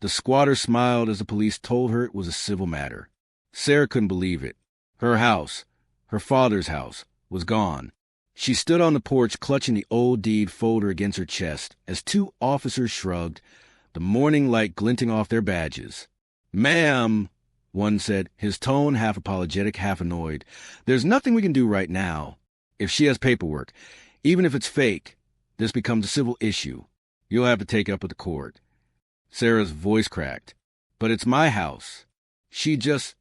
The squatter smiled as the police told her it was a civil matter. Sarah couldn't believe it. Her house, her father's house, was gone. She stood on the porch clutching the old deed folder against her chest as two officers shrugged, the morning light glinting off their badges. "Ma'am," one said, his tone half apologetic, half annoyed, "there's nothing we can do right now. If she has paperwork, even if it's fake, this becomes a civil issue. You'll have to take it up with the court." Sarah's voice cracked. "But it's my house. She just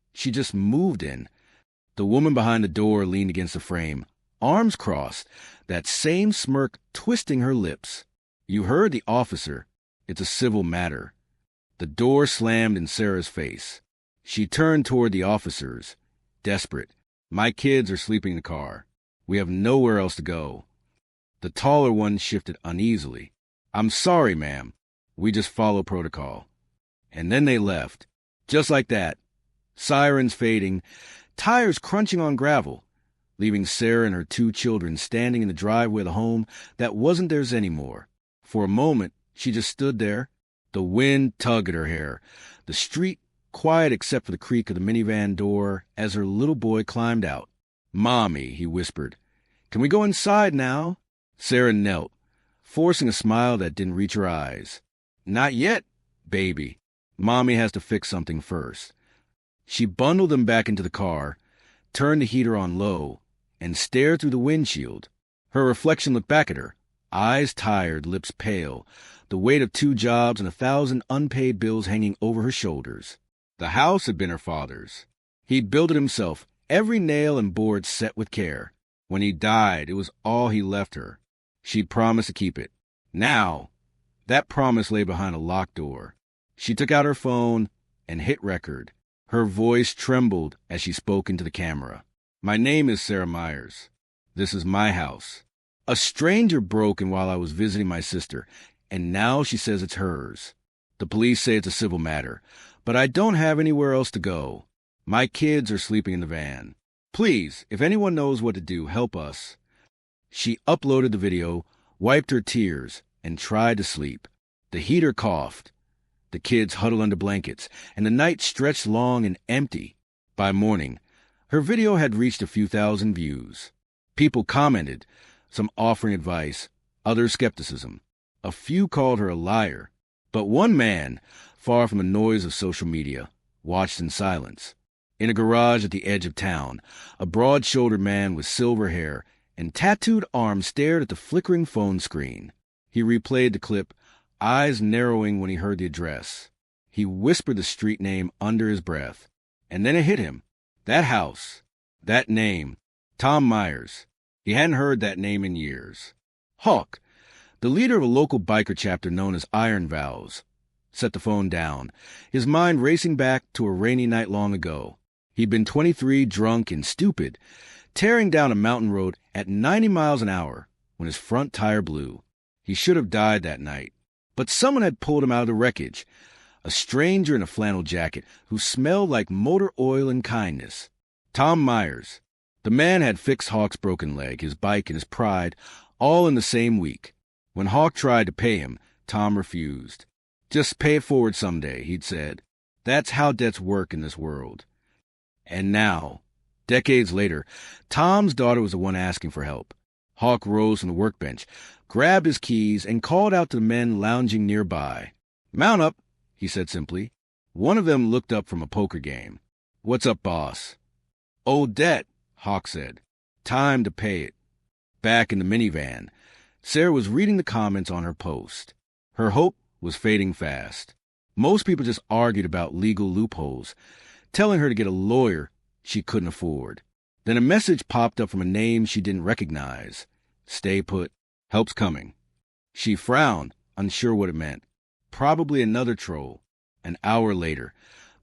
moved in." The woman behind the door leaned against the frame, arms crossed, that same smirk twisting her lips. "You heard the officer. It's a civil matter." The door slammed in Sarah's face. She turned toward the officers, desperate. "My kids are sleeping in the car. We have nowhere else to go." The taller one shifted uneasily. "I'm sorry, ma'am. We just follow protocol." And then they left. Just like that. Sirens fading, tires crunching on gravel, leaving Sarah and her two children standing in the driveway of the home that wasn't theirs anymore. For a moment, she just stood there. The wind tugged at her hair. The street quiet except for the creak of the minivan door as her little boy climbed out. "Mommy," he whispered. "Can we go inside now?" Sarah knelt, forcing a smile that didn't reach her eyes. "Not yet, baby. Mommy has to fix something first." She bundled them back into the car, turned the heater on low, and stared through the windshield. Her reflection looked back at her, eyes tired, lips pale, the weight of 2 jobs and 1,000 unpaid bills hanging over her shoulders. The house had been her father's. He'd built it himself, every nail and board set with care. When he died, it was all he left her. She'd promised to keep it. Now, that promise lay behind a locked door. She took out her phone and hit record. Her voice trembled as she spoke into the camera. "My name is Sarah Myers. This is my house. A stranger broke in while I was visiting my sister, and now she says it's hers. The police say it's a civil matter, but I don't have anywhere else to go. My kids are sleeping in the van. Please, if anyone knows what to do, help us." She uploaded the video, wiped her tears, and tried to sleep. The heater coughed. The kids huddled under blankets, and the night stretched long and empty. By morning, her video had reached a few thousand views. People commented, some offering advice, others skepticism. A few called her a liar. But one man, far from the noise of social media, watched in silence. In a garage at the edge of town, a broad-shouldered man with silver hair and tattooed arms stared at the flickering phone screen. He replayed the clip, eyes narrowing when he heard the address. He whispered the street name under his breath. And then it hit him. That house. That name. Tom Myers. He hadn't heard that name in years. Hawk, the leader of a local biker chapter known as Iron Vows, set the phone down, his mind racing back to a rainy night long ago. He'd been 23, drunk and stupid, tearing down a mountain road at 90 miles an hour when his front tire blew. He should have died that night. But someone had pulled him out of the wreckage, a stranger in a flannel jacket who smelled like motor oil and kindness. Tom Myers. The man had fixed Hawk's broken leg, his bike, and his pride, all in the same week. When Hawk tried to pay him, Tom refused. "Just pay it forward someday," he'd said. "That's how debts work in this world." And now, decades later, Tom's daughter was the one asking for help. Hawk rose from the workbench, grabbed his keys, and called out to the men lounging nearby. "Mount up," he said simply. One of them looked up from a poker game. "What's up, boss?" "Old debt," Hawk said. "Time to pay it." Back in the minivan, Sarah was reading the comments on her post. Her hope was fading fast. Most people just argued about legal loopholes, telling her to get a lawyer she couldn't afford. Then a message popped up from a name she didn't recognize. "Stay put. Help's coming." She frowned, unsure what it meant. Probably another troll. An hour later,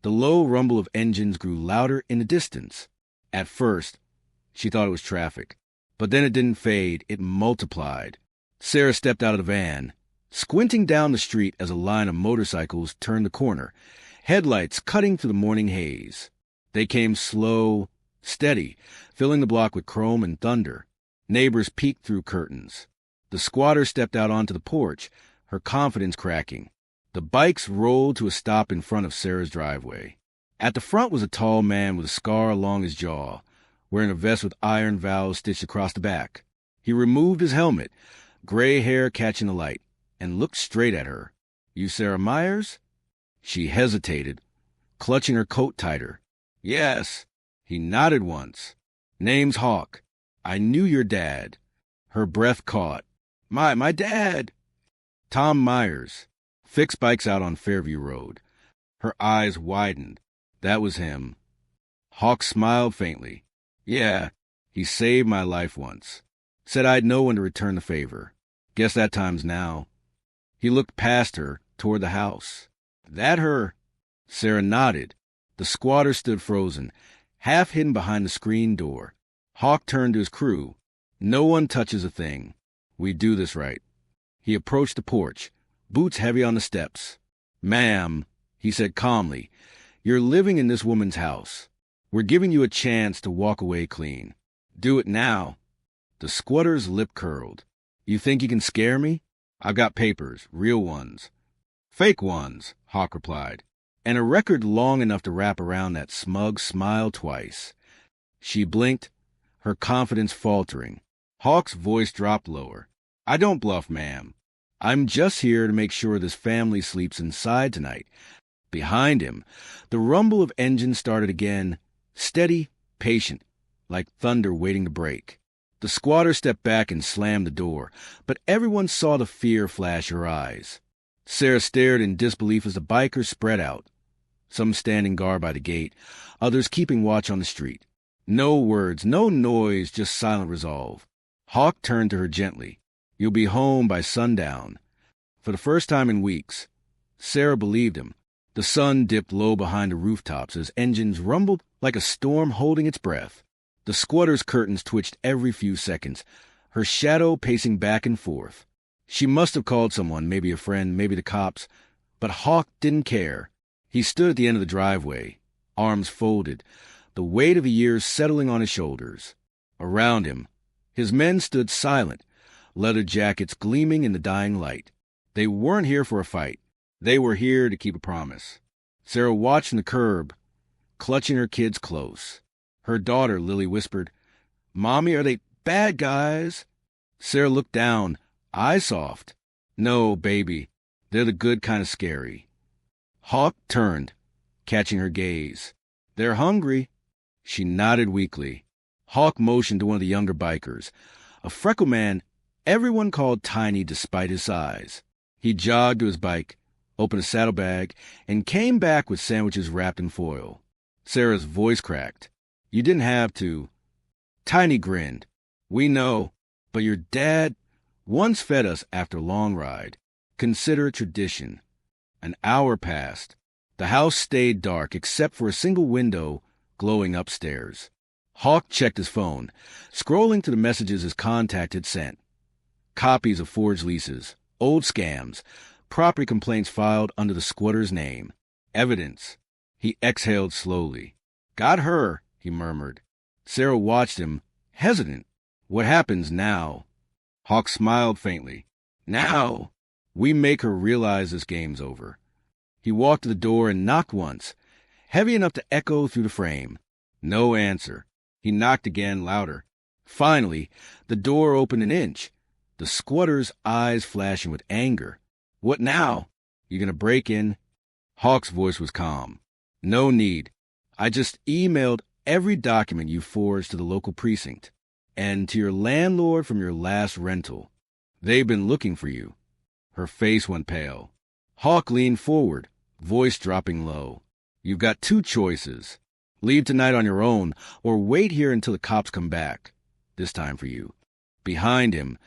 the low rumble of engines grew louder in the distance. At first, she thought it was traffic. But then it didn't fade, it multiplied. Sarah stepped out of the van, squinting down the street as a line of motorcycles turned the corner, headlights cutting through the morning haze. They came slow, steady, filling the block with chrome and thunder. Neighbors peeked through curtains. The squatter stepped out onto the porch, her confidence cracking. The bikes rolled to a stop in front of Sarah's driveway. At the front was a tall man with a scar along his jaw, wearing a vest with iron valves stitched across the back. He removed his helmet, gray hair catching the light, and looked straight at her. "You Sarah Myers?" She hesitated, clutching her coat tighter. "Yes." He nodded once. "Name's Hawk. I knew your dad." Her breath caught. My dad!" "Tom Myers. Fix bikes out on Fairview Road." Her eyes widened. That was him. Hawk smiled faintly. "Yeah, he saved my life once. Said I'd know when to return the favor. Guess that time's now." He looked past her, toward the house. "That her?" Sarah nodded. The squatter stood frozen, half hidden behind the screen door. Hawk turned to his crew. "No one touches a thing. We do this right." He approached the porch, boots heavy on the steps. "Ma'am," he said calmly, "you're living in this woman's house. We're giving you a chance to walk away clean. Do it now." The squatter's lip curled. "You think you can scare me? I've got papers, real ones." "Fake ones," Hawk replied, "and a record long enough to wrap around that smug smile twice." She blinked, her confidence faltering. Hawk's voice dropped lower. "I don't bluff, ma'am. I'm just here to make sure this family sleeps inside tonight." Behind him, the rumble of engines started again, steady, patient, like thunder waiting to break. The squatter stepped back and slammed the door, but everyone saw the fear flash her eyes. Sarah stared in disbelief as the bikers spread out, some standing guard by the gate, others keeping watch on the street. No words, no noise, just silent resolve. Hawk turned to her gently. "You'll be home by sundown." For the first time in weeks, Sarah believed him. The sun dipped low behind the rooftops as engines rumbled like a storm holding its breath. The squatter's curtains twitched every few seconds, her shadow pacing back and forth. She must have called someone, maybe a friend, maybe the cops, but Hawk didn't care. He stood at the end of the driveway, arms folded, the weight of the years settling on his shoulders. Around him, his men stood silent, leather jackets gleaming in the dying light. They weren't here for a fight. They were here to keep a promise. Sarah watched from the curb, clutching her kids close. Her daughter, Lily, whispered, "Mommy, are they bad guys?" Sarah looked down, eyes soft. "No, baby. They're the good kind of scary." Hawk turned, catching her gaze. "They're hungry." She nodded weakly. Hawk motioned to one of the younger bikers, a freckled man everyone called Tiny despite his size. He jogged to his bike, opened a saddlebag, and came back with sandwiches wrapped in foil. Sarah's voice cracked. "You didn't have to." Tiny grinned. "We know, but your dad once fed us after a long ride. Consider it tradition." An hour passed. The house stayed dark except for a single window glowing upstairs. Hawk checked his phone, scrolling through the messages his contact had sent. Copies of forged leases, old scams, property complaints filed under the squatter's name. Evidence. He exhaled slowly. "Got her," he murmured. Sarah watched him, hesitant. "What happens now?" Hawk smiled faintly. "Now, we make her realize this game's over." He walked to the door and knocked once, heavy enough to echo through the frame. No answer. He knocked again, louder. Finally, the door opened an inch, the squatter's eyes flashing with anger. "What now? You gonna break in?" Hawk's voice was calm. "No need. I just emailed every document you forged to the local precinct and to your landlord from your last rental. They've been looking for you." Her face went pale. Hawk leaned forward, voice dropping low. "You've got two choices. Leave tonight on your own, or wait here until the cops come back. This time for you." Behind him,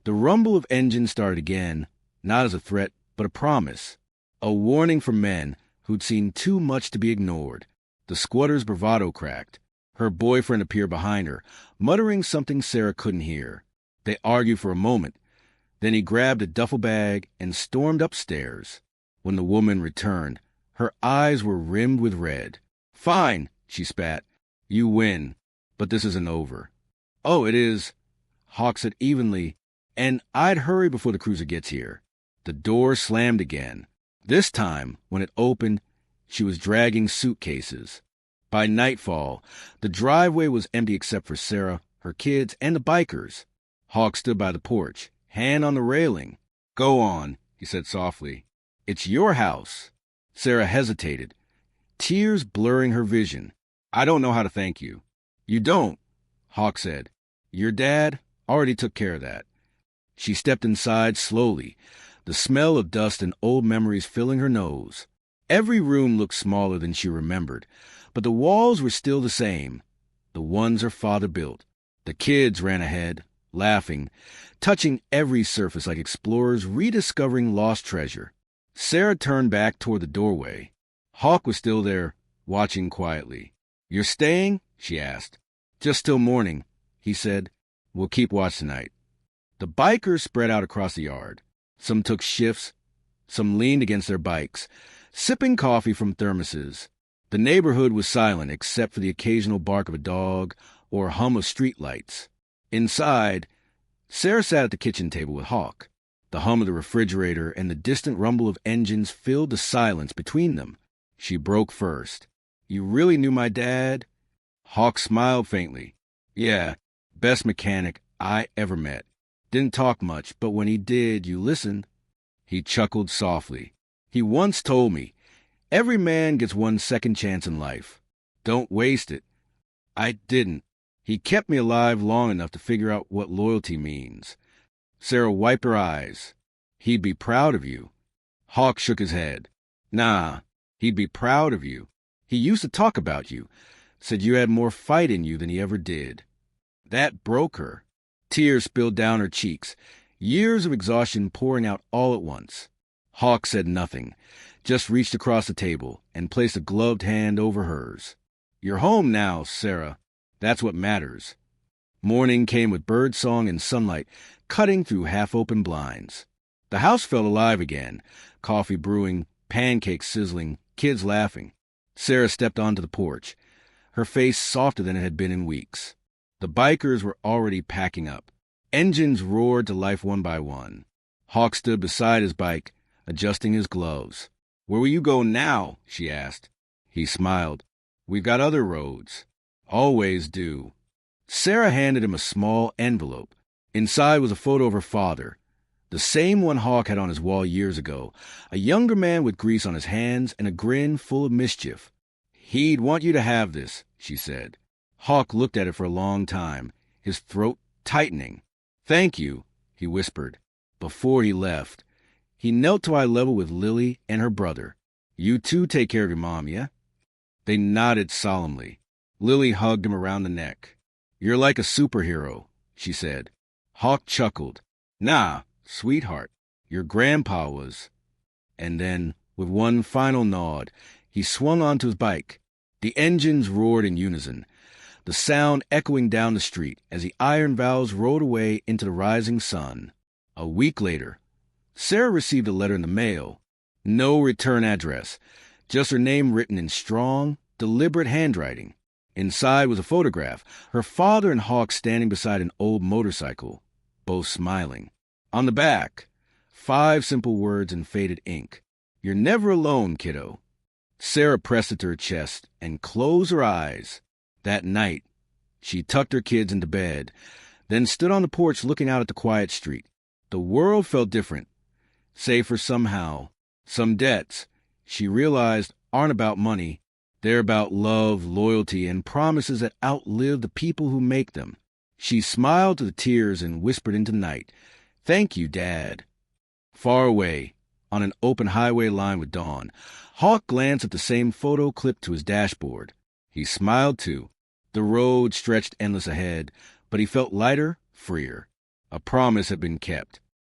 the rumble of engines started again, not as a threat, but a promise. A warning for men who'd seen too much to be ignored. The squatter's bravado cracked. Her boyfriend appeared behind her, muttering something Sarah couldn't hear. They argued for a moment. Then he grabbed a duffel bag and stormed upstairs. When the woman returned, her eyes were rimmed with red. "Fine," she spat. "You win. But this isn't over." "Oh, it is," Hawk said evenly, "and I'd hurry before the cruiser gets here." The door slammed again. This time, when it opened, she was dragging suitcases. By nightfall, the driveway was empty except for Sarah, her kids, and the bikers. Hawk stood by the porch, hand on the railing. "Go on," he said softly. "It's your house." Sarah hesitated, tears blurring her vision. "I don't know how to thank you." "You don't," Hawk said. "Your dad already took care of that." She stepped inside slowly, the smell of dust and old memories filling her nose. Every room looked smaller than she remembered, but the walls were still the same, the ones her father built. The kids ran ahead, laughing, touching every surface like explorers rediscovering lost treasure. Sarah turned back toward the doorway. Hawk was still there, watching quietly. "You're staying?" she asked. "Just till morning," he said. "We'll keep watch tonight." The bikers spread out across the yard. Some took shifts, some leaned against their bikes, sipping coffee from thermoses. The neighborhood was silent except for the occasional bark of a dog or hum of street lights. Inside, Sarah sat at the kitchen table with Hawk. The hum of the refrigerator and the distant rumble of engines filled the silence between them. She broke first. "You really knew my dad?" Hawk smiled faintly. "Yeah, best mechanic I ever met. Didn't talk much, but when he did, you listened." He chuckled softly. "He once told me, every man gets one second chance in life. Don't waste it." I didn't. He kept me alive long enough to figure out what loyalty means. Sarah wiped her eyes. "He'd be proud of you." Hawk shook his head. "Nah, he'd be proud of you. He used to talk about you, said you had more fight in you than he ever did." That broke her. Tears spilled down her cheeks, years of exhaustion pouring out all at once. Hawk said nothing, just reached across the table and placed a gloved hand over hers. "You're home now, Sarah. That's what matters." Morning came with birdsong and sunlight cutting through half-open blinds. The house felt alive again, coffee brewing, pancakes sizzling, kids laughing. Sarah stepped onto the porch, her face softer than it had been in weeks. The bikers were already packing up. Engines roared to life one by one. Hawk stood beside his bike, adjusting his gloves. "Where will you go now?" she asked. He smiled. "We've got other roads." "Always do." Sarah handed him a small envelope. Inside was a photo of her father, the same one Hawk had on his wall years ago, a younger man with grease on his hands and a grin full of mischief. "He'd want you to have this," she said. Hawk looked at it for a long time, his throat tightening. "Thank you," he whispered. Before he left, he knelt to eye level with Lily and her brother. "You too take care of your mom, yeah?" They nodded solemnly. Lily hugged him around the neck. "You're like a superhero," she said. Hawk chuckled. "Nah, sweetheart, your grandpa was." And then, with one final nod, he swung onto his bike. The engines roared in unison, the sound echoing down the street as the iron valves rolled away into the rising sun. A week later, Sarah received a letter in the mail. No return address, just her name written in strong, deliberate handwriting. Inside was a photograph, her father and Hawk standing beside an old motorcycle, both smiling. On the back, 5 simple words in faded ink. "You're never alone, kiddo." Sarah pressed it to her chest and closed her eyes. That night, she tucked her kids into bed, then stood on the porch looking out at the quiet street. The world felt different, safer somehow. Some debts, she realized, aren't about money. They're about love, loyalty, and promises that outlive the people who make them. She smiled through the tears and whispered into the night, "Thank you, Dad." Far away, on an open highway lined with dawn, Hawk glanced at the same photo clipped to his dashboard. He smiled too. The road stretched endless ahead, but he felt lighter, freer. A promise had been kept.